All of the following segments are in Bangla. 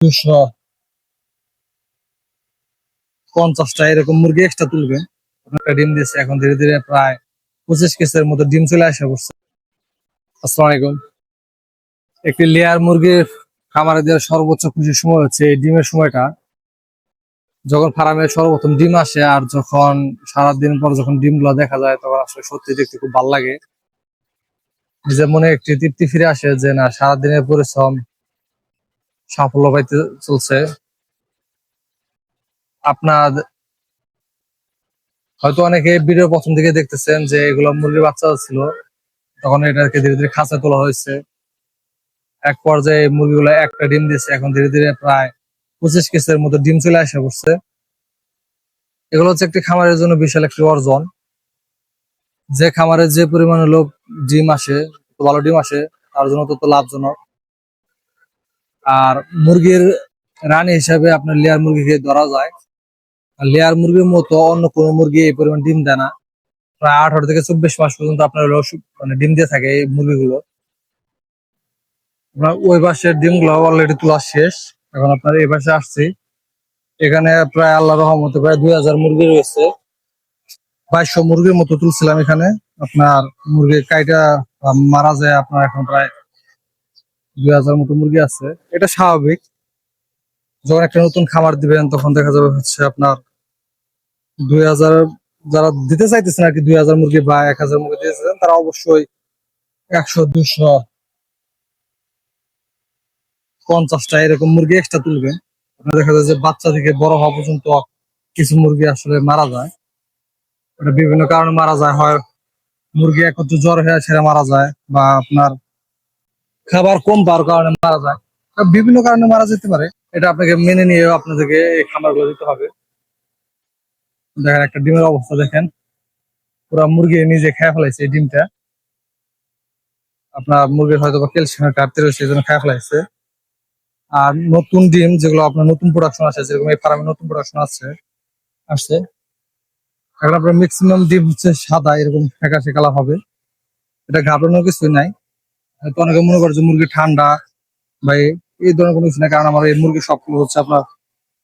250টা এরকম মুরগি এক্সট্রা তুলবে। একটা ডিম দিচ্ছে, এখন ধীরে ধীরে প্রায় 25 কেসের মতো ডিম চলে আসা পড়ছে। আসসালামু আলাইকুম। একটি লেয়ার মুরগির খামারে দেওয়ার সর্বোচ্চ খুশির সময় হচ্ছে এই ডিমের সময়টা, যখন ফার্মে সর্বপ্রথম ডিম আসে আর যখন সারাদিন পর যখন ডিম গুলা দেখা যায় তখন আসলে সত্যি দেখতে খুব ভালো লাগে। নিজের মনে একটি তৃপ্তি ফিরে আসে যে না, সারাদিনের পরিশ্রম সাফল্য পাইতে চলছে। আপনার হয়তো অনেকে ভিডিও প্রথম থেকে দেখতেছেন যে এগুলো মুরগির বাচ্চা ছিল, তখন এটাকে ধীরে ধীরে খাঁচা তোলা হয়েছে। এক পর্যায়ে মুরগিগুলো একটা ডিম দিচ্ছে, এখন ধীরে ধীরে প্রায় 25 কেসের মতো ডিম চলে আসা পড়ছে। এগুলো হচ্ছে একটি খামারের জন্য বিশাল একটি অর্জন। যে খামারে যে পরিমাণে লোক ডিম আসে, ভালো ডিম আসে, তার জন্য তো লাভজনক। আর মুরগির রানী হিসাবে আপনার লেয়ার মুরগিকে ধরা যায়। আর লেয়ার মুরগির মতো অন্য কোনো মুরগি এই পরিমাণ ডিম দেয় না। প্রায় 18 থেকে 24 মাস পর্যন্ত আপনার মানে ডিম দিয়ে থাকে এই মুরগিগুলো। আপনার ওই পাশের ডিমগুলো অলরেডি তোলা শেষ, এখন আপনার এই পাশে আসছি। এখানে প্রায় আল্লাহ রহমতে প্রায় 2000 মুরগি রয়েছে। 2200 মুরগির মতো তুলছিলাম এখানে। আপনার মুরগি কাইটা মারা যায় আপনার এখন প্রায় 2000 মতো মুরগি আছে। এটা স্বাভাবিক, যখন একটা নতুন খামার দিবেন তখন দেখা যাবে হচ্ছে আপনার 2000, যারা দিতে চাইতেছেন আর কি 2000 মুরগি বা 1000 মুরগি দিতে চাইছেন, তারা অবশ্যই 100, 250টা এরকম মুরগি এক্সট্রা তুলবেন। আপনার দেখা যায় যে বাচ্চা থেকে বড় হওয়া পর্যন্ত কিছু মুরগি আসলে মারা যায়। এটা বিভিন্ন কারণে মারা যায়, হয় মুরগি একত্র জ্বর হয়ে ছেড়ে মারা যায়, বা আপনার খাবার কম পাওয়ার কারণে মারা যায়। বিভিন্ন কারণে মারা যেতে পারে, এটা আপনাকে মেনে নিয়ে আপনাদেরকে এই খাবারগুলো দিতে হবে। দেখেন একটা ডিমের অবস্থা দেখেন, পুরো মুরগি নিজে খেয়ে ফেলাইছে এই ডিমটা। আপনার মুরগির হয়তো বা ক্যালসিয়ামের ঘাটতি রয়েছে, এই জন্য খেয়ে ফেলাইছে। আর নতুন ডিম যেগুলো আপনার নতুন প্রোডাকশন আছে, যেরকম এই ফার্মে নতুন প্রোডাকশন আসছে, এখন আপনার ম্যাক্সিমাম ডিম হচ্ছে সাদা, এরকম ফ্যাকাশে কালার হবে। এটা ঘাবড়ানোর কিছুই নাই। হয়তো অনেকে মনে করে যে মুরগি ঠান্ডা বা এই ধরনের কোনো কিছু না, কারণ আমার এই মুরগি সবগুলো হচ্ছে আপনার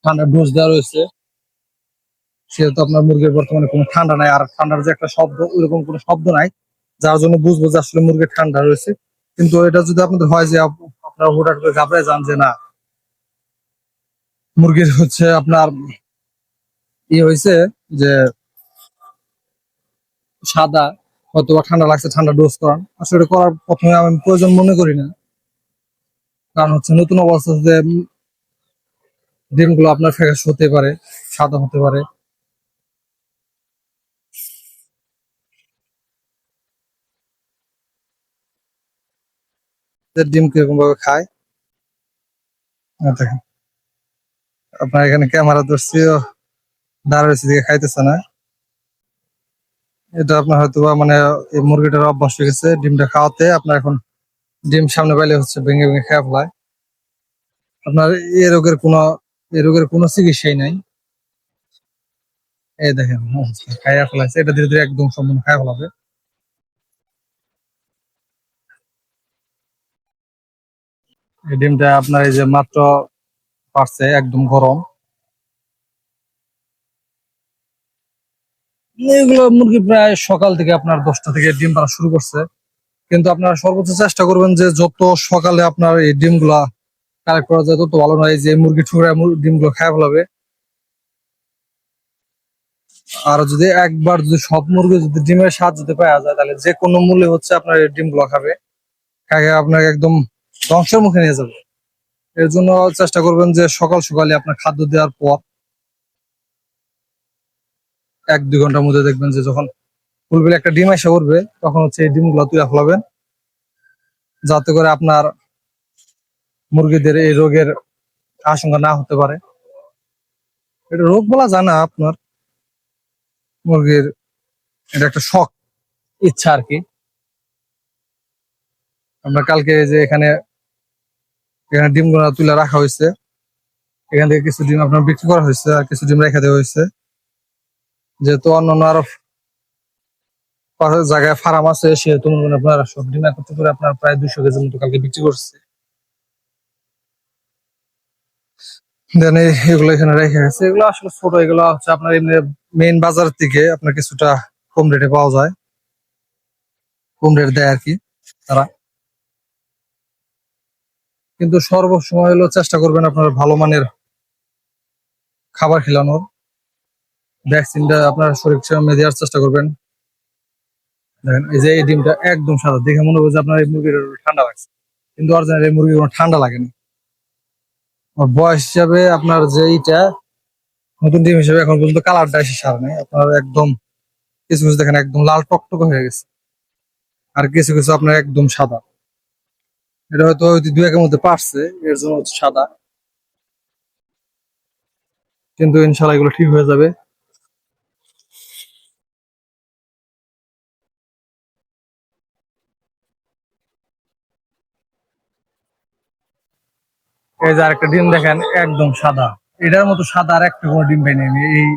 ঠান্ডার ডোজ দেওয়া রয়েছে। সেহেতু আপনার মুরগির বর্তমানে কোনো ঠান্ডা নাই, আর ঠান্ডার যে একটা শব্দ, ওইরকম কোনো শব্দ নাই, যার জন্য বুঝবো যে আসলে মুরগি ঠান্ডা রয়েছে। কিন্তু এটা যদি আপনাদের হয় যে আপনারা হুটহাট করে ঘাবড়ে যান যে না, মুরগির হচ্ছে আপনার হয়েছে যে সাদা, হয়তো বা ঠান্ডা লাগছে, ঠান্ডা ডোজ করান, আসলে এটা করার প্রথমে আমি প্রয়োজন মনে করি না। কারণ হচ্ছে নতুন অবস্থাতে ডিম গুলো আপনার ফ্যাকাশে হতে পারে, সাদা হতে পারে। ডিম কিরকম ভাবে খায় দেখেন। আপনার এখানে ক্যামেরা ধরছি, দাঁড়াইছি দিকে খাইতেছে না। এটা আপনার হয়তো বা মানে এই মুরগিটার অভ্যাস হয়ে গেছে ডিমটা খাওয়াতে। আপনার এখন ডিম সামনে পাইলে হচ্ছে ভেঙে ভেঙে খেয়ে ফেলায়। আপনার এই রোগের কোনো চিকিৎসাই নাই। এই দেখেন খাইয়া ফেলাইছে, এটা ধীরে ধীরে একদম সম্পূর্ণ খাইয়া ফেলাবে। এই ডিমটা আপনার এই যে মাত্র পারছে, একদম গরম। এগুলো মুরগি প্রায় সকাল থেকে আপনার 10টা থেকে ডিম পাড়া শুরু করছে। কিন্তু আপনারা সর্বোচ্চ চেষ্টা করবেন যে যত সকালে আপনার এই ডিমগুলা কালেক্ট করা যায় তত ভালো নয়, যে মুরগি ঠুকরা ডিমগুলো খায় ফেলাবে। আর যদি একবার যদি সব মুরগি যদি ডিমের স্বাদ যদি পাওয়া যায়, তাহলে যে কোনো মূল্যে হচ্ছে আপনার এই ডিমগুলো খাবে, খাইয়ে আপনাকে একদম ধ্বংসের মুখে নিয়ে যাবে। এর জন্য চেষ্টা করবেন যে সকাল সকালে আপনার খাদ্য দেওয়ার পর 1-2 ঘন্টার মধ্যে দেখবেন যে যখন ফুলবিল একটা ডিম এসে উঠবে, তখন হচ্ছে এই ডিমগুলো তুলে ফেলাবেন, যাতে করে আপনার মুরগিদের এই রোগের আশঙ্কা না হতে পারে। এটা রোগ বলা যায় না, আপনার মুরগির এটা একটা শখ, ইচ্ছা আর কি। আমরা কালকে যে এখানে এখানে ডিমগুলো তুলে রাখা হয়েছে, এখান থেকে কিছু ডিম আপনার বিক্রি করা হয়েছে, আর কিছু ডিম রেখে দেওয়া হয়েছে। যেহেতু অন্যান্য আরো জায়গায় ফার্ম আছে, সেহেতু আপনার সব ডিম একত্র করে আপনার প্রায় 200 কেজির মতো কালকে বিক্রি করছে। দেন এগুলো এখানে রেখে গেছে। এগুলো আসলে ছোট, এগুলো হচ্ছে আপনার এমনি মেইন বাজার থেকে আপনার কিছুটা কম রেটে পাওয়া যায়, কম রেট দেয় আর কি তারা। কিন্তু সর্বসময় হলো চেষ্টা করবেন আপনার ভালো মানের খাবার খিলানোর, ভ্যাকসিনটা আপনার শরীর সামনে দেওয়ার চেষ্টা করবেন। দেখেন এই যে এই ডিমটা একদম সাদা, দেখে মনে হবে যে আপনার এই মুরগির ঠান্ডা লাগছে, কিন্তু অরিজিনাল এই মুরগির কোনো ঠান্ডা লাগেনি। আর বয়স হিসাবে আপনার যে এইটা নতুন ডিম হিসেবে এখন পর্যন্ত কালারটা এসে সারে নাই আপনার, একদম কিছু কিছু দেখেন একদম লাল টকটকে হয়ে গেছে, আর কিছু কিছু আপনার একদম সাদা। এটা হয়তো দুই একের মধ্যে পারছে, এর জন্য হচ্ছে সাদা, কিন্তু ইনশাল্লাহ এগুলো ঠিক হয়ে যাবে। এই যে আরেকটা ডিম দেখেন একদম সাদা, এটার মতো সাদা আর একটা কোনো ডিম পাইনি আমি। এই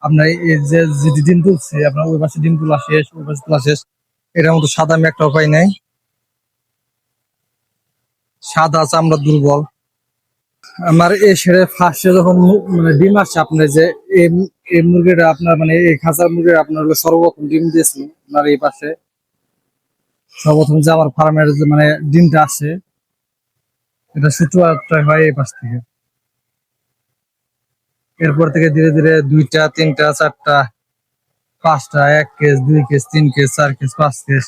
আপনার এই যে যে ডিম তুলছে আপনার, ওই পাশে ডিম তোলা শেষ, ওই পাশে তোলা শেষ, এটার মতো সাদা আমি একটাও পাই নাই। সাদা চামড়া দুর্বল। আমার এই সেরে ফার্স্টে যখন মানে ডিম আসছে আপনার, যে এই এই মুরগিটা আপনার মানে এই খাঁচার মুরগিটা আপনার হলো সর্বপ্রথম ডিম দিয়েছিল আপনার এই পাশে। সর্বপ্রথম যে আমার ফার্মের যে মানে ডিমটা আসে, এটা শুক্রবারটা হয় এই পাশ থেকে। এরপর থেকে ধীরে ধীরে দুইটা, তিনটা, চারটা, পাঁচটা, 1 cage, 2 cage, 3 cage, 4 cage, 5 cage,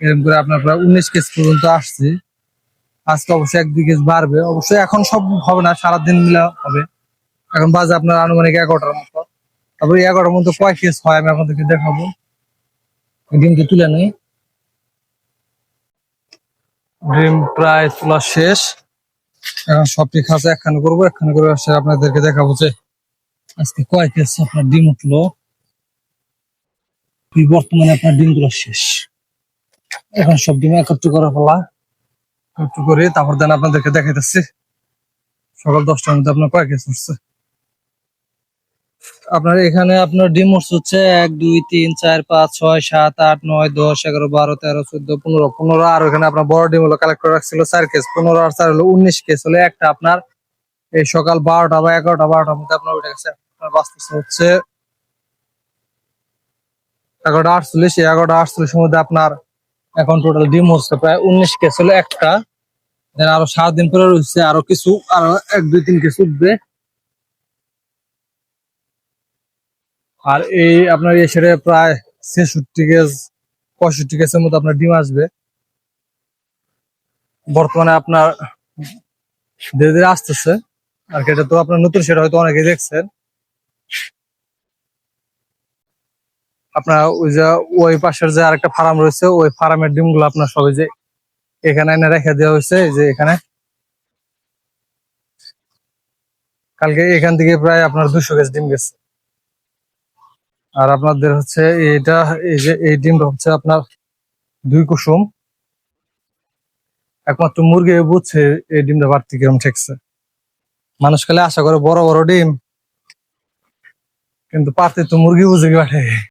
এরকম করে আপনার প্রায় 19 কেজ পর্যন্ত আসছে। আজকে অবশ্যই 1-2 কেজ বাড়বে, অবশ্যই এখন সব হবে না, সারাদিন মিলে হবে। এখন বাজে আপনার আনুমানিক 11টার মতো। তারপরে 11টার মধ্যে কয় কেজ হয় আমি আপনাদেরকে দেখাবো। ডিমটি তুলে নেই, ডিম প্রায় তোলা শেষ। এখন সবটি খাঁচা একখানে করবো, একখানে করে আসলে আপনাদেরকে দেখাবো যে আজকে কয় কেজ আপনার ডিম উঠলো। বর্তমানে আপনার ডিম তোলা শেষ, এখন সব ডিম একত্র করা ফেলা, একটু করে তারপর দেন আপনাদেরকে দেখাইতেছি সকাল 10টার মধ্যে আপনার কয় কেজি উঠছে। আপনার এখানে আপনার ডিম হচ্ছে 1, 2, 3, 4, 5, 6, 7, 8, 9, 10, 11, 12, 13, 14, 15, আর ওখানে আপনার বড় ডিম হলো কালেক্ট করে রাখছিল 4 কেজ, 15 আর 4 হলো 19 কেজ, হলে একটা আপনার এই সকাল 12টা বা 11টা 12টার মধ্যে আপনার উঠে গেছে। আপনার বাঁচতেছে হচ্ছে 11টা 48, এই 11টা 48 মধ্যে আপনার এখন টোটাল ডিম হচ্ছে প্রায় 19 কেজ, হলো একটা। দেন আরো 7 দিন পরে রয়েছে আরো কিছু, আরো 1, 2, 3 কেজ উঠবে। আর এই আপনার এই সেরে প্রায় 66 কেজ, 65 কেজের মতো আপনার ডিম আসবে। বর্তমানে আপনার ধীরে ধীরে আসতেছে আর কি। এটা তো আপনার নতুন, সেটা হয়তো অনেকে দেখছেন। আপনার ওই যে ওই পাশের যে আরেকটা ফার্ম রয়েছে, ওই ফার্মের ডিম গুলো আপনার সবাই যে এখানে এনে রেখে দেওয়া হয়েছে, যে এখানে কালকে এখান থেকে প্রায় আপনার 200 কেজ ডিম গেছে। আর আপনাদের হচ্ছে এটা, এই যে এই ডিমটা হচ্ছে আপনার 2 কুসুম, একমাত্র মুরগি বুঝছে এই ডিমটা বাড়তি কিরম ঠেকছে। মানুষ খালি আশা করে বড় বড় ডিম, কিন্তু পাতে তো মুরগি বুঝে কি বাটে।